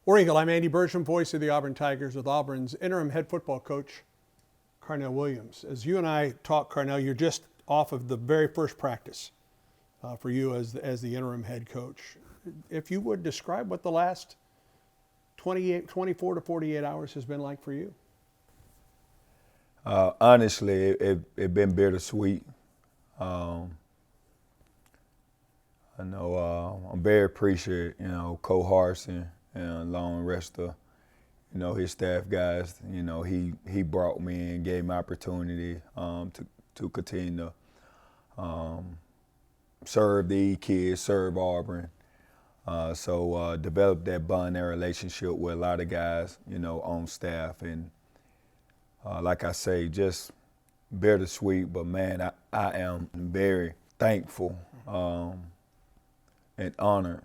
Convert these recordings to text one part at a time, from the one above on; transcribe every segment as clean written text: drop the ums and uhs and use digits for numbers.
War Eagle, I'm Andy Bertram, voice of the Auburn Tigers, with Auburn's interim head football coach, Carnell Williams. As you and I talk, Carnell, you're just off of the very first practice for you as the interim head coach. If you would describe what the last 24 to 48 hours has been like for you. Honestly, it been bittersweet. I know I'm very appreciative, Cole Harson and along the rest of, his staff guys. He brought me and gave me opportunity to continue to serve the kids, serve Auburn. So develop that bond, that relationship with a lot of guys, on staff. And like I say, just bittersweet, but man, I am very thankful and honored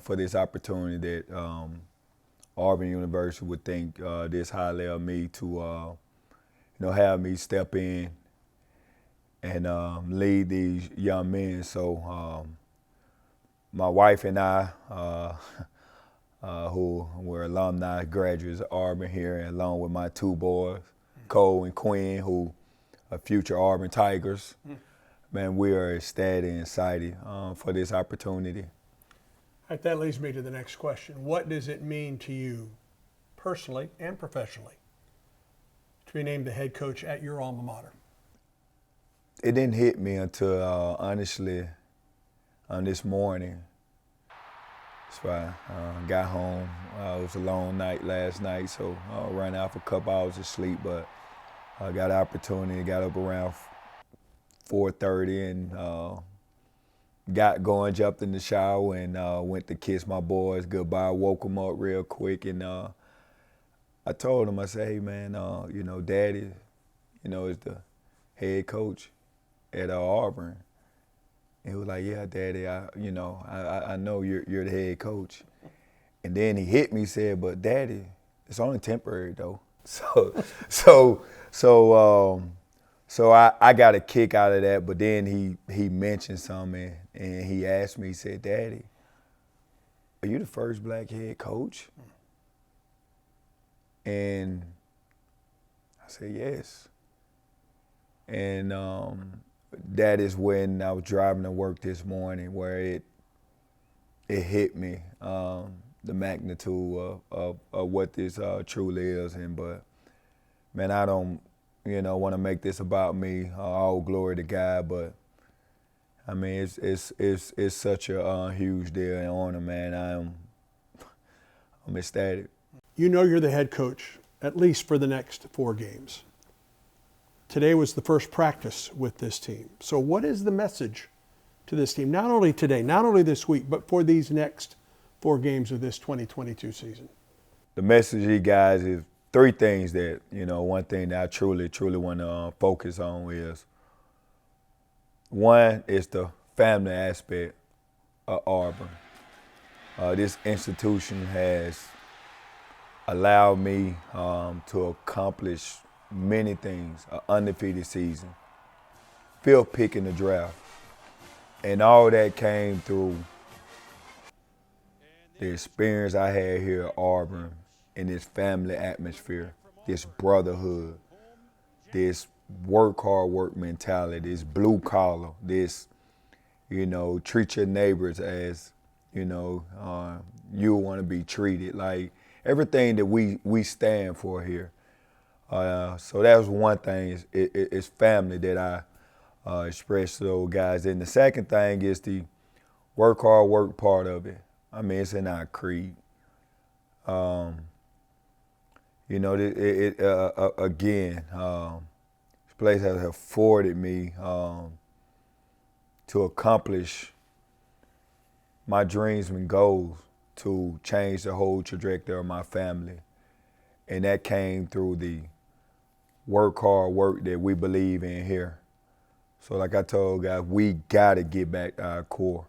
for this opportunity that Auburn University would think this highly of me to, have me step in and lead these young men. So my wife and I, who were alumni graduates of Auburn here, along with my two boys, Cole and Quinn, who are future Auburn Tigers. Man, we are ecstatic and excited for this opportunity. All right, that leads me to the next question. What does it mean to you personally and professionally to be named the head coach at your alma mater? It didn't hit me until, honestly, this morning. So I got home. It was a long night last night, so I ran out for a couple hours of sleep, but I got an opportunity, got up around 4:30 and got going, jumped in the shower and went to kiss my boys goodbye, woke them up real quick, and I told them, I said, hey man, Daddy, is the head coach at Auburn. And he was like, yeah, Daddy, I know you're the head coach. And then he hit me, said, but Daddy, it's only temporary though. So I got a kick out of that, but then he mentioned something and he asked me, he said, Daddy, are you the first black head coach? And I said, yes. And that is when I was driving to work this morning where it hit me, the magnitude of what this truly is. But man, I don't, want to make this about me. All glory to God, but I mean, it's such a huge deal and honor, man. I'm ecstatic. You know you're the head coach, at least for the next 4 games. Today was the first practice with this team. So what is the message to this team, not only today, not only this week, but for these next 4 games of this 2022 season? The message to you guys is 3 things that, one thing that I truly want to focus on is, one is the family aspect of Auburn. This institution has allowed me to accomplish many things, an undefeated season, 5th pick in the draft. And all that came through the experience I had here at Auburn in this family atmosphere, this brotherhood, this work hard work mentality, this blue collar, this, treat your neighbors as, you want to be treated. Like everything that we stand for here. So that was one thing, is family that I expressed to those guys. And the second thing is the work hard work part of it. I mean, it's in our creed. Again, this place has afforded me to accomplish my dreams and goals to change the whole trajectory of my family. And that came through the work hard work that we believe in here. So like I told guys, we gotta get back to our core.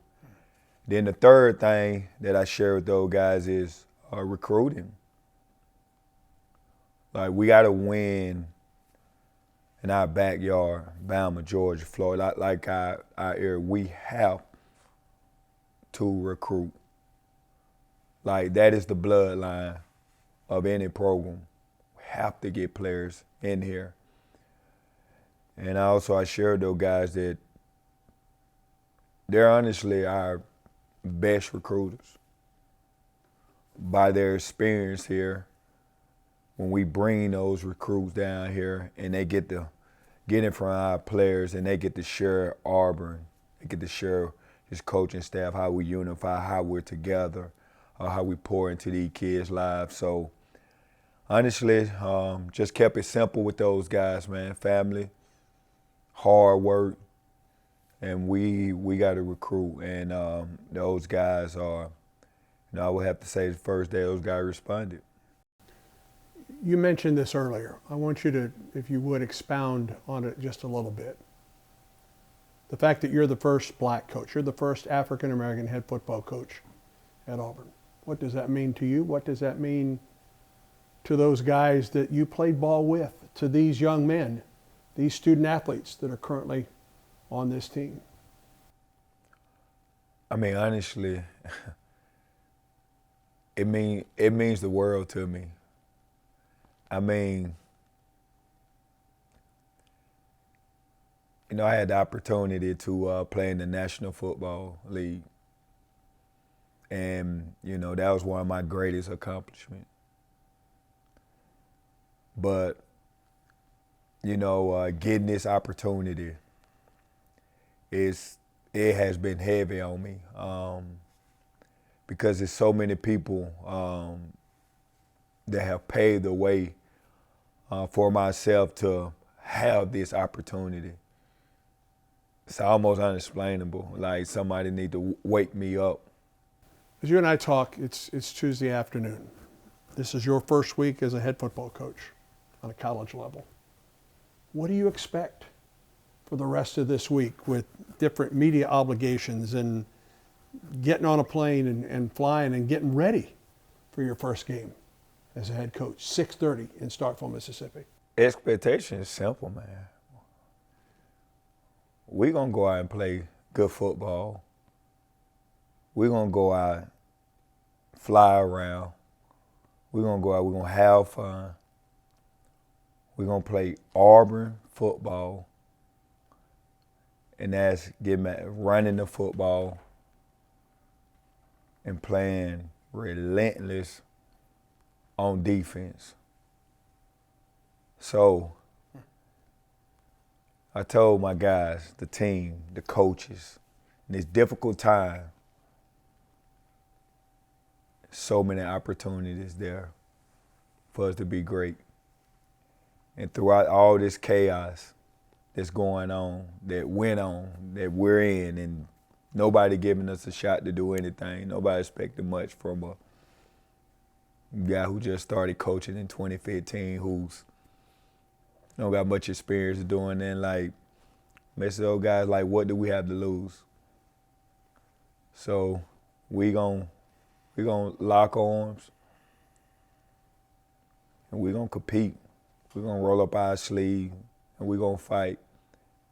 Then the third thing that I share with those guys is recruiting. Like we gotta win in our backyard, Bama, Georgia, Florida, like our area. We have to recruit. Like, that is the bloodline of any program. We have to get players in here. And also I shared those guys that they're honestly our best recruiters. By their experience here, when we bring those recruits down here and they get to get in front of our players and they get to share Auburn, they get to share his coaching staff, how we unify, how we're together, how we pour into these kids' lives. So honestly, just kept it simple with those guys, man. Family, hard work, and we got to recruit. And those guys are, I would have to say the first day those guys responded. You mentioned this earlier. I want you to, if you would, expound on it just a little bit. The fact that you're the first black coach, you're the first African-American head football coach at Auburn. What does that mean to you? What does that mean to those guys that you played ball with, to these young men, these student athletes that are currently on this team? I mean, honestly, it means the world to me. I mean, I had the opportunity to play in the National Football League. And, that was one of my greatest accomplishments. But, getting this opportunity, it has been heavy on me because there's so many people that have paved the way for myself to have this opportunity. It's almost unexplainable. Like somebody need to wake me up. As you and I talk, it's Tuesday afternoon. This is your first week as a head football coach on a college level. What do you expect for the rest of this week with different media obligations and getting on a plane and flying and getting ready for your first game as a head coach, 6:30 in Starkville, Mississippi? Expectation is simple, man. We're going to go out and play good football. We're going to go out, fly around. We're going to go out, we're going to have fun. We're going to play Auburn football. And that's running the football and playing relentless on defense. So I told my guys, the team, the coaches, in this difficult time, so many opportunities there for us to be great. And throughout all this chaos that's going on, that went on, that we're in, and nobody giving us a shot to do anything, nobody expecting much from a guy who just started coaching in 2015, who's don't got much experience doing that. Like, message those guys, like, what do we have to lose? So we gonna lock arms and we gonna compete. We're gonna roll up our sleeve and we're gonna fight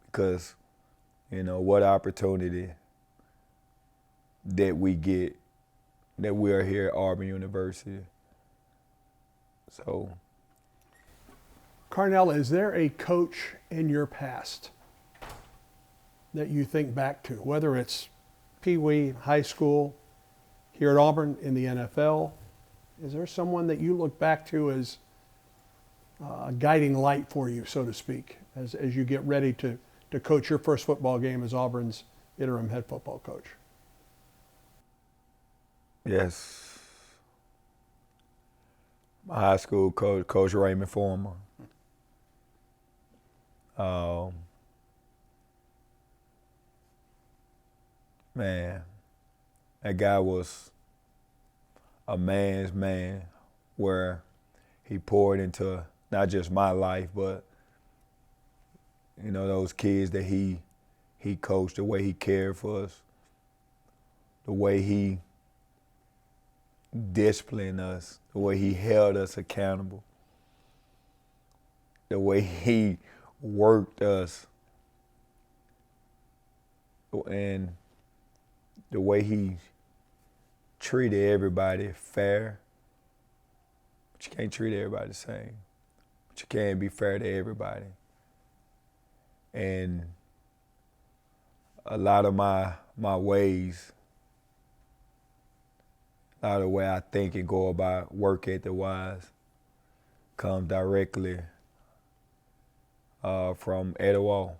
because, what opportunity that we get, that we are here at Auburn University. So, Carnell, is there a coach in your past that you think back to, whether it's Pee Wee, high school, here at Auburn, in the NFL? Is there someone that you look back to as a guiding light for you, so to speak, as you get ready to coach your first football game as Auburn's interim head football coach? Yes. My high school coach, Coach Raymond Former. Man, that guy was a man's man, where he poured into not just my life, but those kids that he coached, the way he cared for us, the way he disciplined us, the way he held us accountable, the way he worked us, and the way he treated everybody fair, but you can't treat everybody the same. But you can be fair to everybody. And a lot of my ways, a lot of the way I think and go about work ethic-wise come directly from Etowah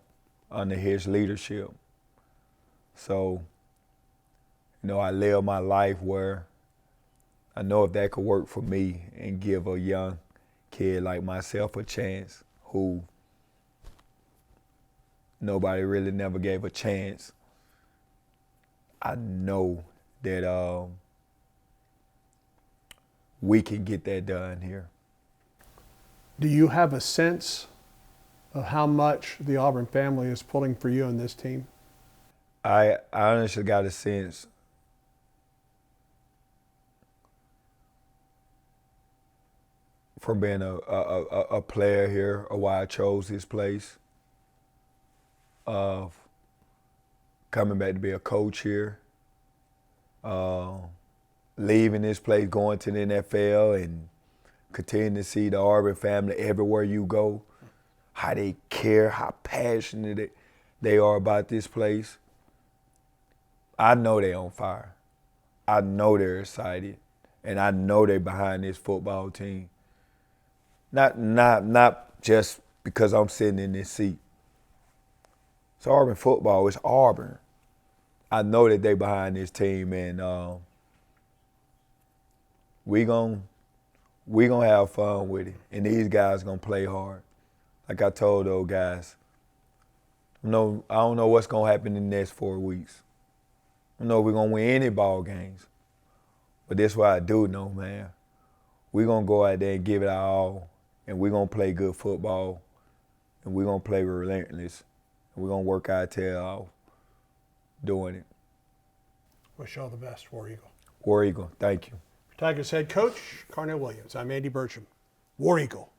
under his leadership. So, I live my life where I know if that could work for me and give a young kid like myself a chance who nobody really never gave a chance, I know that we can get that done here. Do you have a sense of how much the Auburn family is pulling for you in this team? I honestly got a sense from being a player here, or why I chose this place, of coming back to be a coach here, leaving this place, going to the NFL, and continuing to see the Auburn family everywhere you go, how they care, how passionate they are about this place. I know they're on fire. I know they're excited, and I know they're behind this football team. Not just because I'm sitting in this seat. It's Auburn football. It's Auburn. I know that they're behind this team, and we gonna have fun with it. And these guys gonna play hard. Like I told those guys, I don't know what's gonna happen in the next 4 weeks. I don't know if we're gonna win any ball games. But this is what I do know, man. We're gonna go out there and give it our all, and we're gonna play good football, and we're gonna play relentless, and we're gonna work our tail off doing it. Wish you all the best, War Eagle. War Eagle, thank you. Tigers head coach, Carnell Williams. I'm Andy Bertram. War Eagle.